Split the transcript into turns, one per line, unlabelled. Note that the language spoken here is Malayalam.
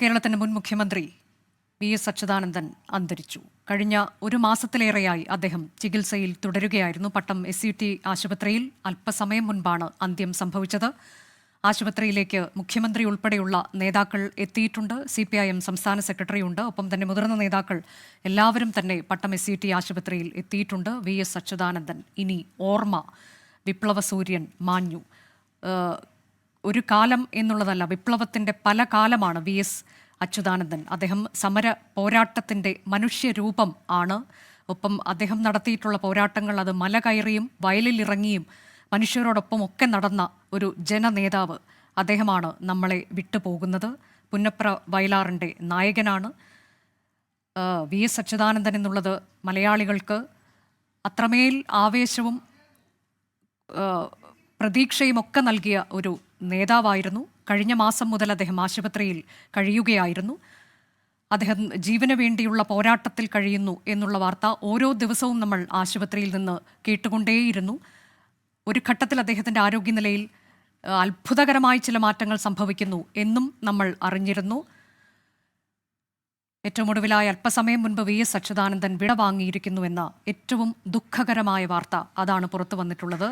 കേരളത്തിന്റെ മുൻ മുഖ്യമന്ത്രി വി.എസ്. അച്യുതാനന്ദൻ അന്തരിച്ചു. കഴിഞ്ഞ ഒരു മാസത്തിലേറെയായി അദ്ദേഹം ചികിത്സയിൽ തുടരുകയായിരുന്നു. പട്ടം SUT ആശുപത്രിയിൽ അല്പസമയം മുൻപാണ് അന്ത്യം സംഭവിച്ചത്. ആശുപത്രിയിലേക്ക് മുഖ്യമന്ത്രി ഉൾപ്പെടെയുള്ള നേതാക്കൾ എത്തിയിട്ടുണ്ട്. CPIM സംസ്ഥാന സെക്രട്ടറിയുണ്ട്. ഒപ്പം തന്നെ മുതിർന്ന നേതാക്കൾ എല്ലാവരും തന്നെ പട്ടം SUT ആശുപത്രിയിൽ എത്തിയിട്ടുണ്ട്. വി.എസ്. അച്യുതാനന്ദൻ ഇനി ഓർമ്മ. വിപ്ലവ സൂര്യൻ മാഞ്ഞു. ഒരു കാലം എന്നുള്ളതല്ല, വിപ്ലവത്തിൻ്റെ പല കാലമാണ് വി.എസ്. അച്യുതാനന്ദൻ. അദ്ദേഹം സമര പോരാട്ടത്തിൻ്റെ മനുഷ്യരൂപം ആണ്. ഒപ്പം അദ്ദേഹം നടത്തിയിട്ടുള്ള പോരാട്ടങ്ങൾ അത് മല കയറിയും വയലിലിറങ്ങിയും മനുഷ്യരോടൊപ്പം ഒക്കെ നടന്ന ഒരു ജനനേതാവ് അദ്ദേഹമാണ് നമ്മളെ വിട്ടുപോകുന്നത്. പുന്നപ്ര വയലാറിൻ്റെ നായകനാണ് വി.എസ്. അച്യുതാനന്ദൻ എന്നുള്ളത്. മലയാളികൾക്ക് അത്രമേൽ ആവേശവും പ്രതീക്ഷയും ഒക്കെ നൽകിയ ഒരു നേതാവായിരുന്നു. കഴിഞ്ഞ മാസം മുതൽ അദ്ദേഹം ആശുപത്രിയിൽ കഴിയുകയായിരുന്നു. അദ്ദേഹം ജീവന് വേണ്ടിയുള്ള പോരാട്ടത്തിൽ കഴിയുന്നു എന്നുള്ള വാർത്ത ഓരോ ദിവസവും നമ്മൾ ആശുപത്രിയിൽ നിന്ന് കേട്ടുകൊണ്ടേയിരുന്നു. ഒരു ഘട്ടത്തിൽ അദ്ദേഹത്തിൻ്റെ ആരോഗ്യനിലയിൽ അത്ഭുതകരമായ ചില മാറ്റങ്ങൾ സംഭവിക്കുന്നു എന്നും നമ്മൾ അറിഞ്ഞിരുന്നു. ഏറ്റവും ഒടുവിലായ അല്പസമയം മുൻപ് വി.എസ്. അച്യുതാനന്ദൻ വിടവാങ്ങിയിരിക്കുന്നുവെന്ന ഏറ്റവും ദുഃഖകരമായ വാർത്ത അതാണ് പുറത്തു വന്നിട്ടുള്ളത്.